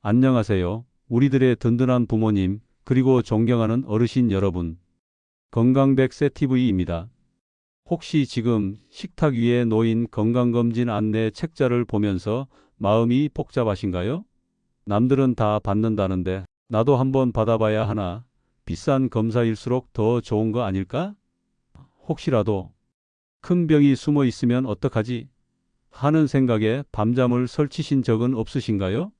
안녕하세요. 우리들의 든든한 부모님, 그리고 존경하는 어르신 여러분. 건강백세 TV입니다. 혹시 지금 식탁 위에 놓인 건강검진 안내 책자를 보면서 마음이 복잡하신가요? 남들은 다 받는다는데 나도 한번 받아봐야 하나? 비싼 검사일수록 더 좋은 거 아닐까? 혹시라도 큰 병이 숨어 있으면 어떡하지? 하는 생각에 밤잠을 설치신 적은 없으신가요?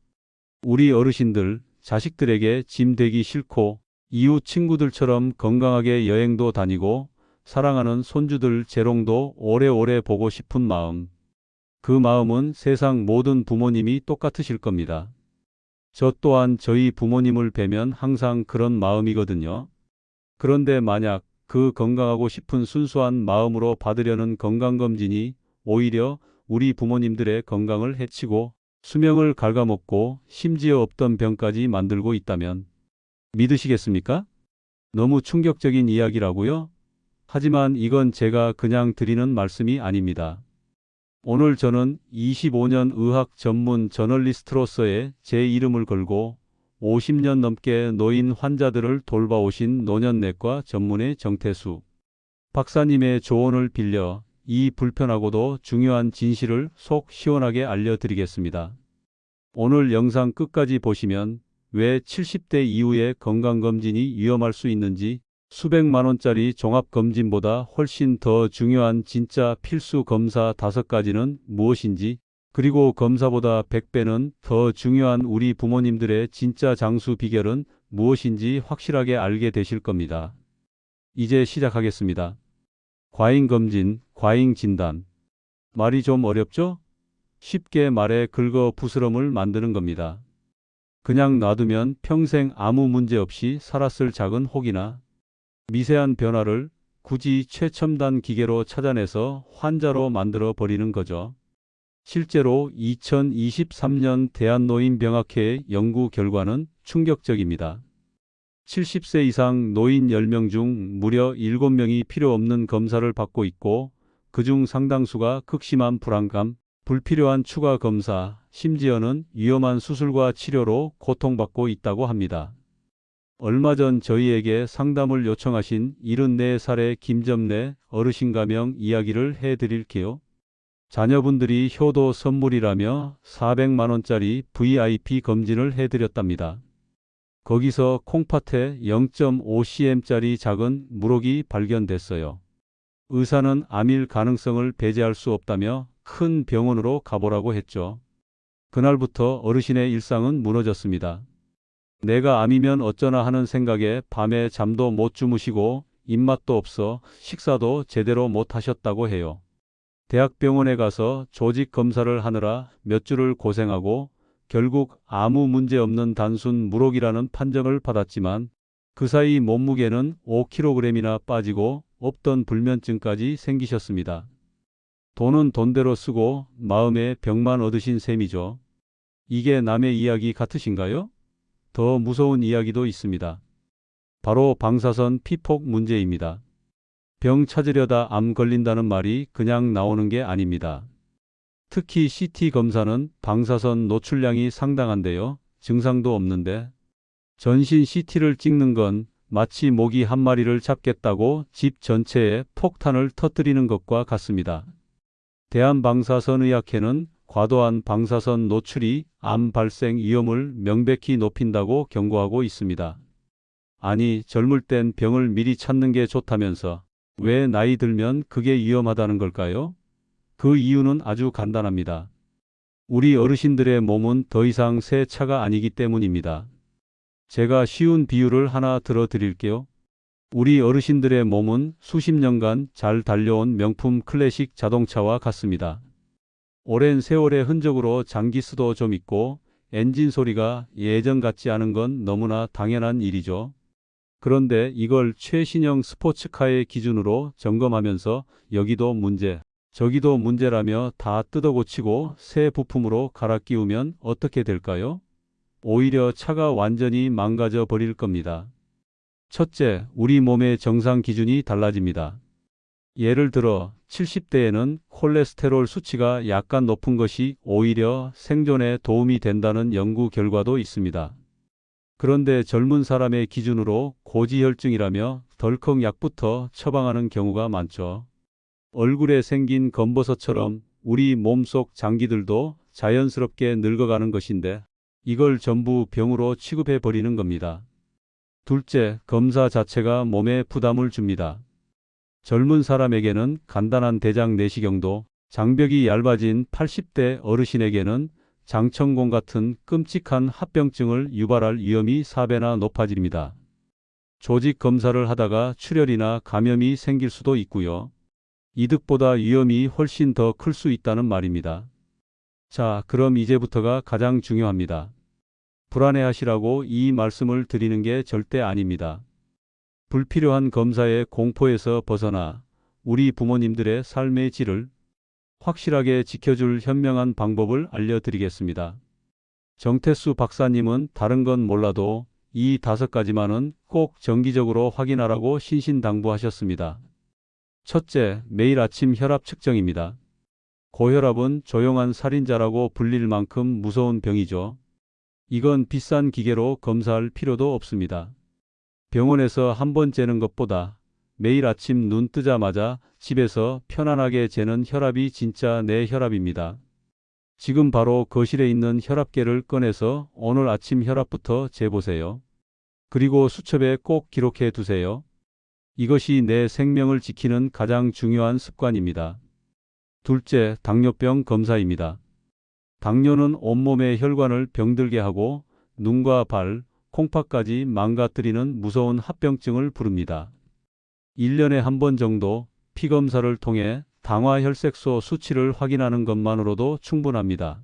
우리 어르신들, 자식들에게 짐 되기 싫고 이웃 친구들처럼 건강하게 여행도 다니고 사랑하는 손주들 재롱도 오래오래 보고 싶은 마음. 그 마음은 세상 모든 부모님이 똑같으실 겁니다. 저 또한 저희 부모님을 뵈면 항상 그런 마음이거든요. 그런데 만약 그 건강하고 싶은 순수한 마음으로 받으려는 건강검진이 오히려 우리 부모님들의 건강을 해치고 수명을 갉아먹고 심지어 없던 병까지 만들고 있다면 믿으시겠습니까? 너무 충격적인 이야기라고요? 하지만 이건 제가 그냥 드리는 말씀이 아닙니다. 오늘 저는 25년 의학 전문 저널리스트로서의 제 이름을 걸고 50년 넘게 노인 환자들을 돌봐오신 노년내과 전문의 정태수 박사님의 조언을 빌려 이 불편하고도 중요한 진실을 속 시원하게 알려드리겠습니다. 오늘 영상 끝까지 보시면 왜 70대 이후에 건강검진이 위험할 수 있는지, 수백만 원짜리 종합검진보다 훨씬 더 중요한 진짜 필수 검사 5가지는 무엇인지, 그리고 검사보다 100배는 더 중요한 우리 부모님들의 진짜 장수 비결은 무엇인지 확실하게 알게 되실 겁니다. 이제 시작하겠습니다. 과잉검진, 과잉진단. 말이 좀 어렵죠? 쉽게 말해 긁어 부스럼을 만드는 겁니다. 그냥 놔두면 평생 아무 문제 없이 살았을 작은 혹이나 미세한 변화를 굳이 최첨단 기계로 찾아내서 환자로 만들어 버리는 거죠. 실제로 2023년 대한노인병학회의 연구 결과는 충격적입니다. 70세 이상 노인 10명 중 무려 7명이 필요 없는 검사를 받고 있고, 그중 상당수가 극심한 불안감, 불필요한 추가 검사, 심지어는 위험한 수술과 치료로 고통받고 있다고 합니다. 얼마 전 저희에게 상담을 요청하신 74살의 김점래 어르신 가명 이야기를 해드릴게요. 자녀분들이 효도 선물이라며 400만 원짜리 VIP 검진을 해드렸답니다. 거기서 콩팥에 0.5cm짜리 작은 물혹이 발견됐어요. 의사는 암일 가능성을 배제할 수 없다며 큰 병원으로 가보라고 했죠. 그날부터 어르신의 일상은 무너졌습니다. 내가 암이면 어쩌나 하는 생각에 밤에 잠도 못 주무시고 입맛도 없어 식사도 제대로 못 하셨다고 해요. 대학병원에 가서 조직 검사를 하느라 몇 주를 고생하고 결국 아무 문제 없는 단순 물혹이라는 판정을 받았지만 그 사이 몸무게는 5kg이나 빠지고 없던 불면증까지 생기셨습니다. 돈은 돈대로 쓰고 마음의 병만 얻으신 셈이죠. 이게 남의 이야기 같으신가요? 더 무서운 이야기도 있습니다. 바로 방사선 피폭 문제입니다. 병 찾으려다 암 걸린다는 말이 그냥 나오는 게 아닙니다. 특히 CT 검사는 방사선 노출량이 상당한데요. 증상도 없는데 전신 CT를 찍는 건 마치 모기 한 마리를 잡겠다고 집 전체에 폭탄을 터뜨리는 것과 같습니다. 대한방사선의학회는 과도한 방사선 노출이 암 발생 위험을 명백히 높인다고 경고하고 있습니다. 아니, 젊을 땐 병을 미리 찾는 게 좋다면서 왜 나이 들면 그게 위험하다는 걸까요? 그 이유는 아주 간단합니다. 우리 어르신들의 몸은 더 이상 새 차가 아니기 때문입니다. 제가 쉬운 비유를 하나 들어 드릴게요. 우리 어르신들의 몸은 수십 년간 잘 달려온 명품 클래식 자동차와 같습니다. 오랜 세월의 흔적으로 장기수도 좀 있고 엔진 소리가 예전 같지 않은 건 너무나 당연한 일이죠. 그런데 이걸 최신형 스포츠카의 기준으로 점검하면서 여기도 문제, 저기도 문제라며 다 뜯어고치고 새 부품으로 갈아 끼우면 어떻게 될까요? 오히려 차가 완전히 망가져 버릴 겁니다. 첫째, 우리 몸의 정상 기준이 달라집니다. 예를 들어 70대에는 콜레스테롤 수치가 약간 높은 것이 오히려 생존에 도움이 된다는 연구 결과도 있습니다. 그런데 젊은 사람의 기준으로 고지혈증이라며 덜컥 약부터 처방하는 경우가 많죠. 얼굴에 생긴 검버섯처럼 우리 몸속 장기들도 자연스럽게 늙어가는 것인데 이걸 전부 병으로 취급해 버리는 겁니다. 둘째, 검사 자체가 몸에 부담을 줍니다. 젊은 사람에게는 간단한 대장 내시경도, 장벽이 얇아진 80대 어르신에게는 장천공 같은 끔찍한 합병증을 유발할 위험이 4배나 높아집니다. 조직 검사를 하다가 출혈이나 감염이 생길 수도 있고요. 이득보다 위험이 훨씬 더 클 수 있다는 말입니다. 자, 그럼 이제부터가 가장 중요합니다. 불안해하시라고 이 말씀을 드리는 게 절대 아닙니다. 불필요한 검사의 공포에서 벗어나 우리 부모님들의 삶의 질을 확실하게 지켜줄 현명한 방법을 알려드리겠습니다. 정태수 박사님은 다른 건 몰라도 이 5가지만은 꼭 정기적으로 확인하라고 신신당부하셨습니다. 첫째, 매일 아침 혈압 측정입니다. 고혈압은 조용한 살인자라고 불릴 만큼 무서운 병이죠. 이건 비싼 기계로 검사할 필요도 없습니다. 병원에서 한 번 재는 것보다 매일 아침 눈 뜨자마자 집에서 편안하게 재는 혈압이 진짜 내 혈압입니다. 지금 바로 거실에 있는 혈압계를 꺼내서 오늘 아침 혈압부터 재보세요. 그리고 수첩에 꼭 기록해 두세요. 이것이 내 생명을 지키는 가장 중요한 습관입니다. 둘째, 당뇨병 검사입니다. 당뇨는 온몸의 혈관을 병들게 하고 눈과 발, 콩팥까지 망가뜨리는 무서운 합병증을 부릅니다. 1년에 한 번 정도 피검사를 통해 당화혈색소 수치를 확인하는 것만으로도 충분합니다.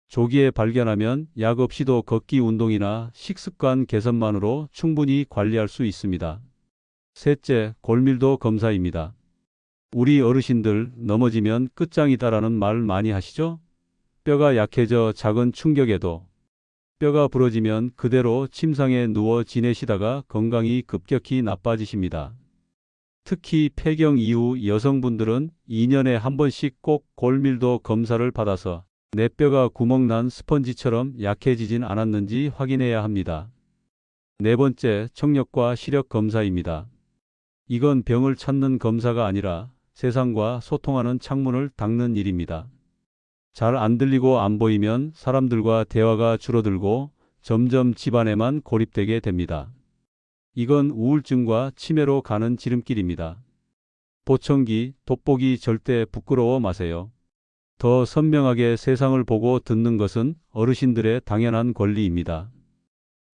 조기에 발견하면 약 없이도 걷기 운동이나 식습관 개선만으로 충분히 관리할 수 있습니다. 셋째, 골밀도 검사입니다. 우리 어르신들 넘어지면 끝장이다라는 말 많이 하시죠? 뼈가 약해져 작은 충격에도 뼈가 부러지면 그대로 침상에 누워 지내시다가 건강이 급격히 나빠지십니다. 특히 폐경 이후 여성분들은 2년에 한 번씩 꼭 골밀도 검사를 받아서 내 뼈가 구멍난 스펀지처럼 약해지진 않았는지 확인해야 합니다. 네 번째, 청력과 시력 검사입니다. 이건 병을 찾는 검사가 아니라 세상과 소통하는 창문을 닦는 일입니다. 잘 안 들리고 안 보이면 사람들과 대화가 줄어들고 점점 집안에만 고립되게 됩니다. 이건 우울증과 치매로 가는 지름길입니다. 보청기, 돋보기 절대 부끄러워 마세요. 더 선명하게 세상을 보고 듣는 것은 어르신들의 당연한 권리입니다.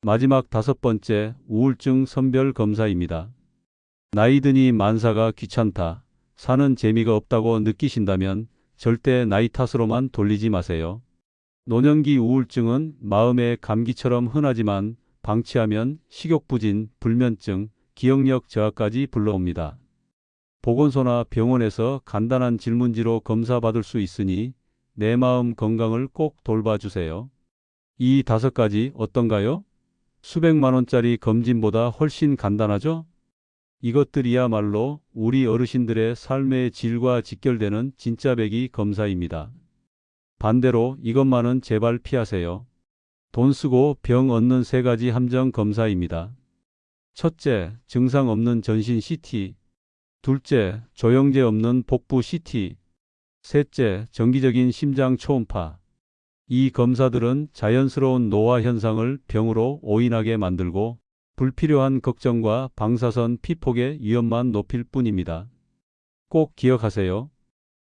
마지막 5번째, 우울증 선별 검사입니다. 나이 드니 만사가 귀찮다, 사는 재미가 없다고 느끼신다면 절대 나이 탓으로만 돌리지 마세요. 노년기 우울증은 마음의 감기처럼 흔하지만 방치하면 식욕부진, 불면증, 기억력 저하까지 불러옵니다. 보건소나 병원에서 간단한 질문지로 검사받을 수 있으니 내 마음 건강을 꼭 돌봐주세요. 이 5가지 어떤가요? 수백만 원짜리 검진보다 훨씬 간단하죠? 이것들이야말로 우리 어르신들의 삶의 질과 직결되는 진짜 백이 검사입니다. 반대로 이것만은 제발 피하세요. 돈 쓰고 병 얻는 3가지 함정 검사입니다. 첫째, 증상 없는 전신 CT. 둘째, 조영제 없는 복부 CT. 셋째, 정기적인 심장 초음파. 이 검사들은 자연스러운 노화 현상을 병으로 오인하게 만들고 불필요한 걱정과 방사선 피폭의 위험만 높일 뿐입니다. 꼭 기억하세요.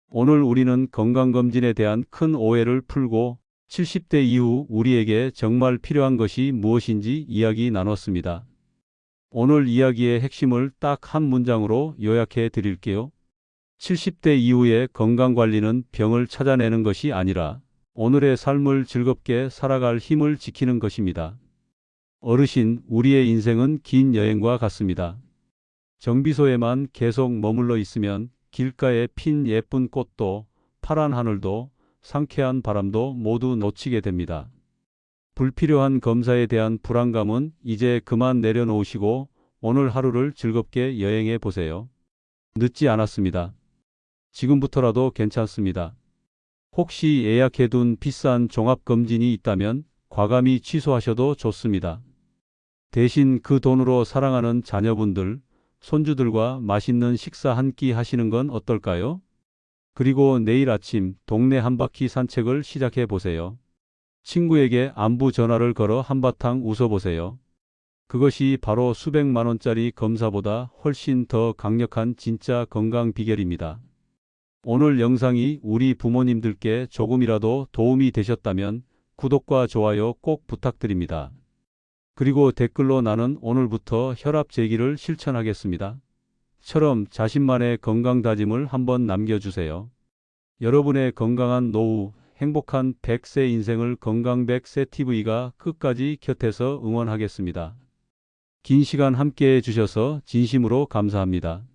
오늘 우리는 건강검진에 대한 큰 오해를 풀고 70대 이후 우리에게 정말 필요한 것이 무엇인지 이야기 나눴습니다. 오늘 이야기의 핵심을 딱 한 문장으로 요약해 드릴게요. 70대 이후의 건강관리는 병을 찾아내는 것이 아니라 오늘의 삶을 즐겁게 살아갈 힘을 지키는 것입니다. 어르신, 우리의 인생은 긴 여행과 같습니다. 정비소에만 계속 머물러 있으면 길가에 핀 예쁜 꽃도, 파란 하늘도, 상쾌한 바람도 모두 놓치게 됩니다. 불필요한 검사에 대한 불안감은 이제 그만 내려놓으시고 오늘 하루를 즐겁게 여행해 보세요. 늦지 않았습니다. 지금부터라도 괜찮습니다. 혹시 예약해둔 비싼 종합검진이 있다면 과감히 취소하셔도 좋습니다. 대신 그 돈으로 사랑하는 자녀분들, 손주들과 맛있는 식사 한 끼 하시는 건 어떨까요? 그리고 내일 아침 동네 한 바퀴 산책을 시작해 보세요. 친구에게 안부 전화를 걸어 한바탕 웃어보세요. 그것이 바로 수백만 원짜리 검사보다 훨씬 더 강력한 진짜 건강 비결입니다. 오늘 영상이 우리 부모님들께 조금이라도 도움이 되셨다면 구독과 좋아요 꼭 부탁드립니다. 그리고 댓글로 나는 오늘부터 혈압 재기를 실천하겠습니다. 처럼 자신만의 건강 다짐을 한번 남겨주세요. 여러분의 건강한 노후, 행복한 100세 인생을 건강 100세 TV가 끝까지 곁에서 응원하겠습니다. 긴 시간 함께 해주셔서 진심으로 감사합니다.